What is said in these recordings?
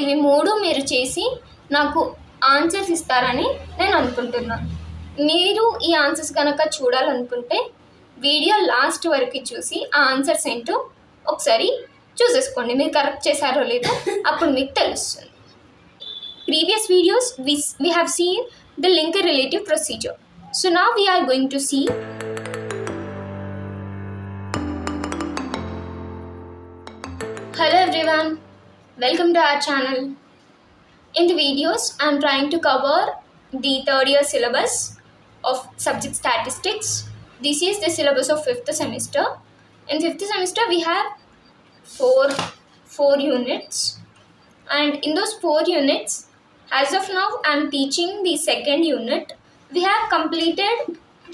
ఇవి 3 మీరు చేసి నాకు ఆన్సర్స్ ఇస్తారని నేను అనుకుంటున్నాను. మీరు ఈ ఆన్సర్స్ కనుక చూడాలనుకుంటే వీడియో లాస్ట్ వరకు చూసి ఆ ఆన్సర్స్ ఏంటో ఒకసారి చూసేసుకోండి. మీరు కరెక్ట్ చేశారో లేదో అప్పుడు మీకు తెలుస్తుంది. Previous videos we have seen the linker relative procedure. So now we are going to see Hello everyone, welcome to our channel. In the videos I am trying to cover the third year syllabus of subject statistics. This is the syllabus of 5th semester. In 5th semester we have four units, and in those 4 units, as of now I am teaching the second unit. We have completed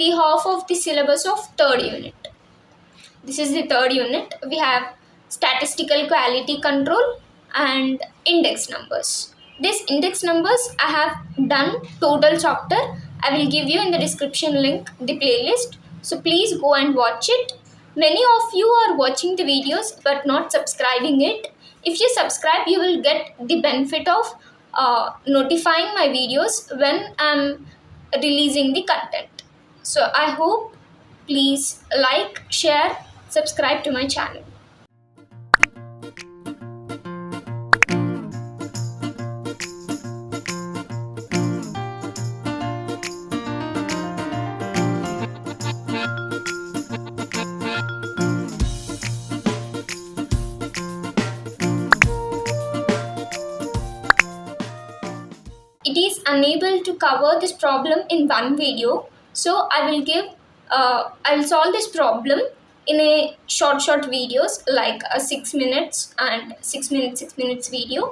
the half of the syllabus of third unit. This is the third unit. We have statistical quality control and index numbers. This index numbers I have done total chapter. I will give you in the description link the playlist, so please go and watch it. Many of you are watching the videos but not subscribing it. If you subscribe, you will get the benefit of notifying my videos when I'm releasing the content. So I hope please like, share, subscribe to my channel. It is unable to cover this problem in one video, so I will solve this problem in a short videos like a 6 minutes and 6 minutes video.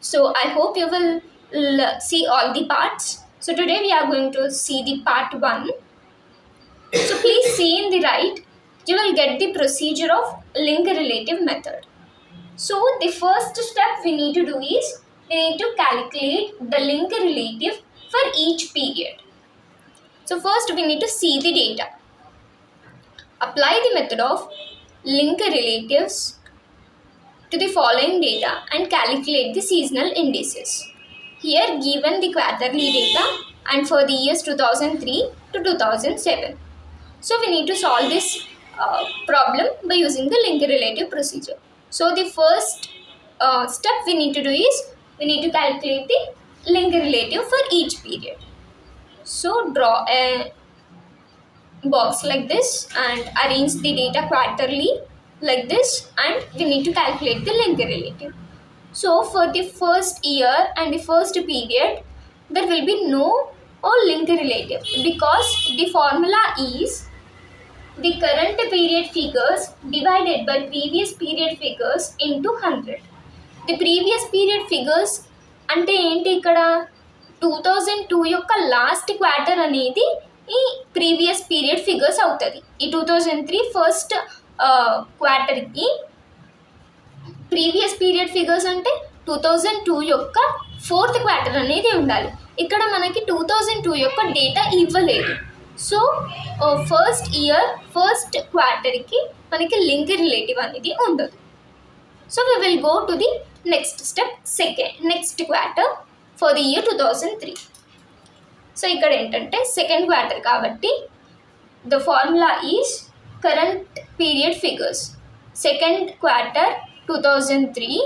So I hope you will see all the parts. So today we are going to see the part 1. So please see in the right, you will get the procedure of link relative method. So the first step we need to do is we need to calculate the link relative for each period. So first we need to see the data. Apply the method of link relatives to the following data and calculate the seasonal indices. Here given the quarterly data and for the years 2003 to 2007. So we need to solve this problem by using the link relative procedure. So the first step we need to do is we need to calculate the link relative for each period. So draw a box like this and arrange the data quarterly like this, and we need to calculate the link relative. So for the first year and the first period, there will be no link relative because the formula is the current period figures divided by previous period figures into 100. The previous period figures అంటే ఏంటి, ఇక్కడ 2002 యొక్క last quarter అనేది ఈ previous period figures అవుతుంది. ఈ 2003 first క్వార్టర్కి previous period figures అంటే 2002 యొక్క 4th క్వార్టర్ అనేది ఉండాలి. ఇక్కడ మనకి 2002 యొక్క డేటా ఇవ్వలేదు. సో ఫస్ట్ ఇయర్ ఫస్ట్ క్వార్టర్కి మనకి లింక్ రిలేటివ్ అనేది ఉండదు. So we will go to the next step, next quarter for the year 2003. So ఇక్కడ ఏంటంటే సెకండ్ క్వార్టర్ కాబట్టి the formula is current period figures. Second quarter 2003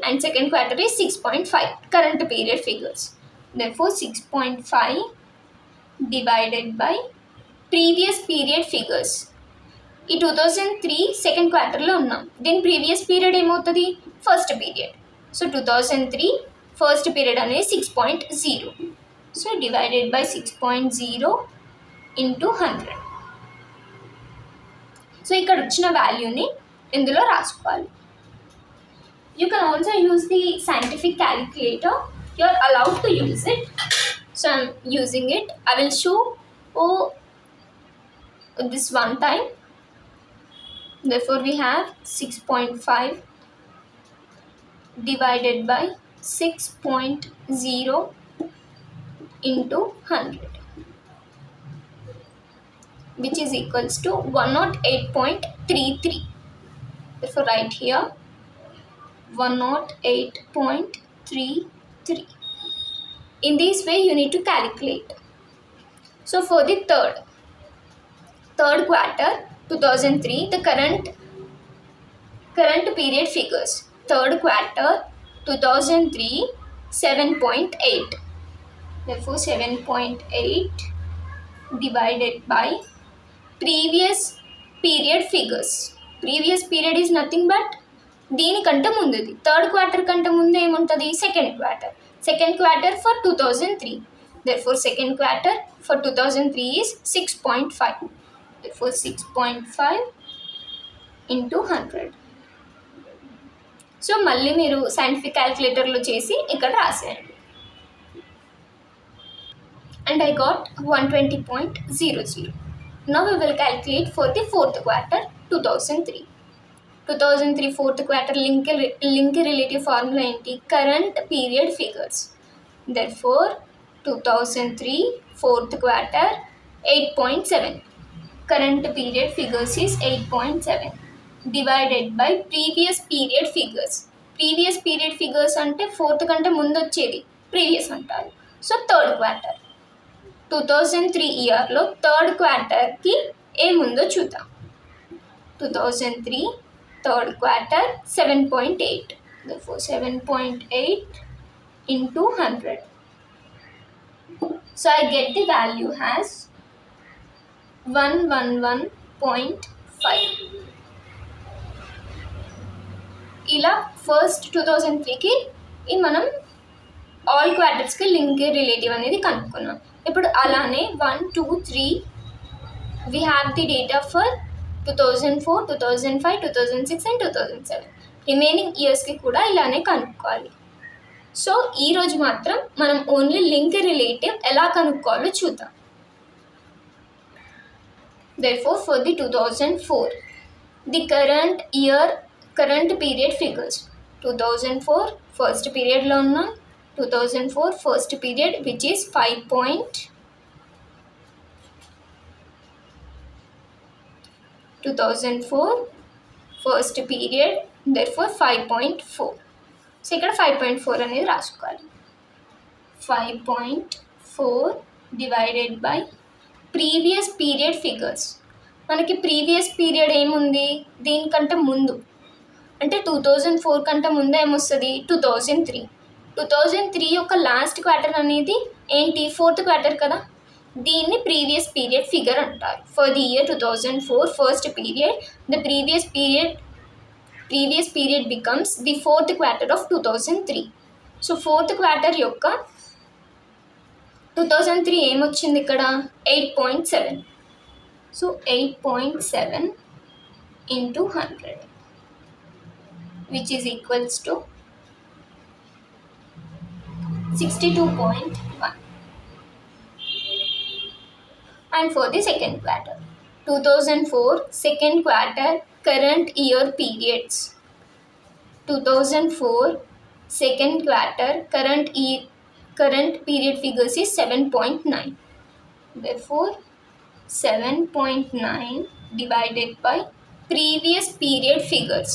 and second quarter is 6.5 current period figures. Therefore 6.5 divided by previous period figures. ఈ 2003 second క్వార్టర్లో ఉన్నాం, దీని previous period ఏమవుతుంది, first period. So 2003 first period అనేది 6.0. So divided by 6.0 into 100. So ఇక్కడ వచ్చిన వాల్యూని ఇందులో రాసుకోవాలి. You can also use the scientific calculator, you are allowed to use it. So I'm using it. I will show this one time. Therefore we have 6.5 divided by 6.0 into 100, which is equals to 108.33. Therefore write here 108.33. In this way you need to calculate. So for the third quarter 2003, the current period figures. Third quarter 2003, 7.8. Therefore 7.8 divided by previous period figures. Previous period is nothing but దీనికంటే ముందుది. Third quarter కంటే ముందు ఏముంటుంది? Second quarter for 2003. Therefore second quarter for 2003 is 6.5. Therefore 6.5 into 100. So మళ్ళీ మీరు scientific క్యాల్కులేటర్లో చేసి ఇక్కడ రాసేయండి. And I got 120.00. Now we will calculate for the fourth quarter 2003. 2003 fourth quarter link relative formula ఏంటి? Current period figures. Therefore 2003 fourth quarter 8.7. Current period figures is 8.7 divided by previous period figures. Previous period figures అంటే fourth కంటే ముందు వచ్చేది previous అంటారు. So third quarter 2003 ఇయర్లో third క్వార్టర్కి ఏముందో చూద్దాం. 2003 third quarter 7.8. Therefore 7.8 into 100. So I get the value as 111.5. ఇలా first 2003కి మనం ఆల్ క్వార్టర్స్కి లింక్ రిలేటివ్ అనేది కనుక్కున్నాం. ఇప్పుడు అలానే 1, 2, 3 we have the data for 2004, 2005, 2006 and 2007. Remaining ఇయర్స్కి కూడా ఇలానే కనుక్కోవాలి. సో ఈరోజు మాత్రం మనం ఓన్లీ లింక్ రిలేటివ్ ఎలా కనుక్కోవాలో చూద్దాం. Therefore for the 2004, the current period figures. 2004 first period లో ఉన్నాం. 2004 first period which is 2004 first period, therefore 5.4. So ఇక్కడ 5.4 అనేది రాసుకోవాలి. 5.4 divided by previous period figures. మనకి ప్రీవియస్ పీరియడ్ ఏముంది? దీనికంటే ముందు అంటే 2004 కంటే ముందు ఏమొస్తుంది? 2003. 2003 యొక్క లాస్ట్ క్వార్టర్ అనేది ఏంటి? ఫోర్త్ క్వార్టర్ కదా. దీన్ని ప్రీవియస్ పీరియడ్ ఫిగర్ అంటారు. For the year 2004 first period, the previous period becomes the fourth quarter of 2003. So fourth quarter యొక్క 2003 ఏమొచ్చింది ఇక్కడ? 8.7. So 8.7 into 100 which is equals to 62.1. And for the second quarter 2004 second quarter current year periods. 2004 second quarter current period figures is 7.9. Therefore 7.9 divided by previous period figures.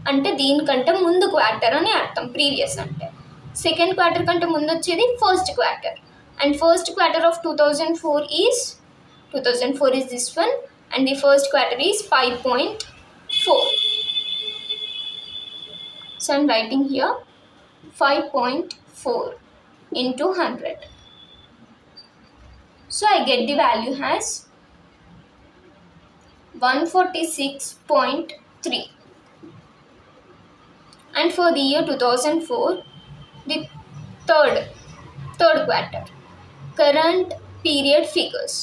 అంటే దీనికంటే ముందు quarter అని అర్థం. Previous అంటే second quarter కంటే ముందు వచ్చేది first quarter. And first quarter of 2004 is this one, and the first quarter is 5.4. So I'm writing here 5.4 into 100. So I get the value as 146.3. And for the year 2004, the third quarter current period figures.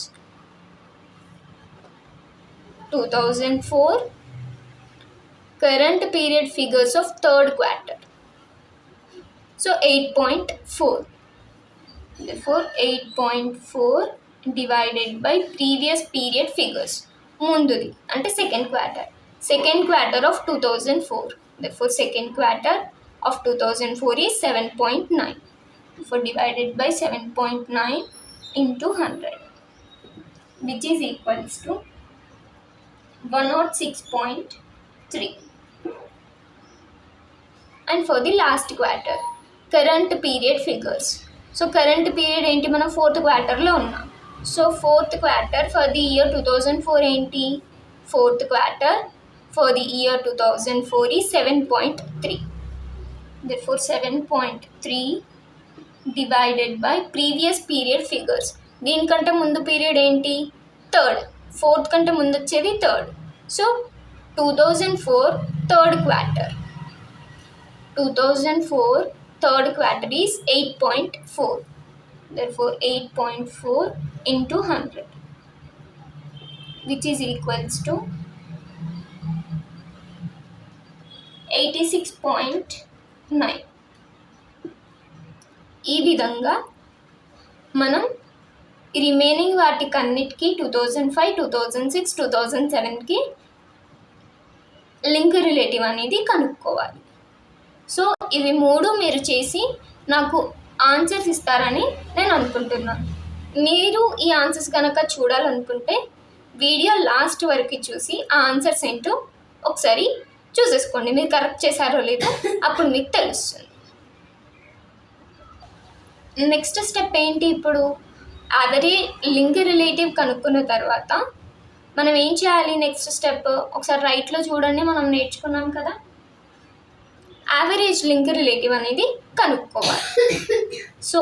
2004 current period figures of third quarter. So 8.4. Therefore 8.4 divided by previous period figures. ముందుది అంటే second quarter of 2004. Therefore second quarter of 2004 is 7.9. Therefore divided by 7.9 into 100 which is equals to 106.3. And for the last quarter current period figures. So current period ఏంటి, మనం 4th క్వార్టర్లో ఉన్నాం. So 4th quarter for the year 2004 ఏంటి, 4th quarter for the year 2004 ఈ 7.3. therefore 7.3 divided by previous period figures. దీనికంటే ముందు period ఏంటి, 3rd. 4th కంటే ముందు వచ్చేది 3rd. So 2004 3rd quarter, 2004 3rd quarter is 8.4. therefore 8.4 into 100 which is equals to 86.9. ఈ విధంగా మనం రిమైనింగ్ వాటికన్నిటికీ 2005, 2006, 2007కి లింక్ రిలేటివ్ అనేది కనుక్కోవాలి. సో ఇవి 3 మీరు చేసి నాకు ఆన్సర్స్ ఇస్తారని నేను అనుకుంటున్నాను. మీరు ఈ ఆన్సర్స్ కనుక చూడాలనుకుంటే వీడియో లాస్ట్ వరకు చూసి ఆ ఆన్సర్స్ ఏంటో ఒకసారి చూసేసుకోండి. మీరు కరెక్ట్ చేశారో లేదో అప్పుడు మీకు తెలుస్తుంది. నెక్స్ట్ స్టెప్ ఏంటి, ఇప్పుడు యావరేజ్ లింక్ రిలేటివ్ కనుక్కున్న తర్వాత మనం ఏం చేయాలి, నెక్స్ట్ స్టెప్ ఒకసారి రైట్లో చూడండి, మనం నేర్చుకున్నాం కదా, యావరేజ్ లింక్ రిలేటివ్ అనేది కనుక్కోవాలి. సో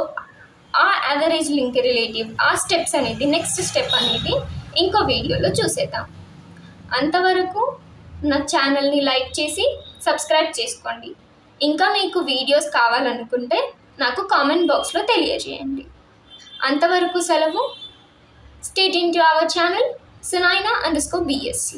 ఆ యావరేజ్ లింక్ రిలేటివ్ ఆ స్టెప్స్ అనేది నెక్స్ట్ స్టెప్ అనేది ఇంకో వీడియోలో చూసేద్దాం. అంతవరకు నా ఛానల్ని లైక్ చేసి సబ్స్క్రైబ్ చేసుకోండి. ఇంకా మీకు వీడియోస్ కావాలనుకుంటే నాకు కామెంట్ బాక్స్లో తెలియజేయండి. అంతవరకు సెలవు. Stay tuned to our channel Sunaina_BSc.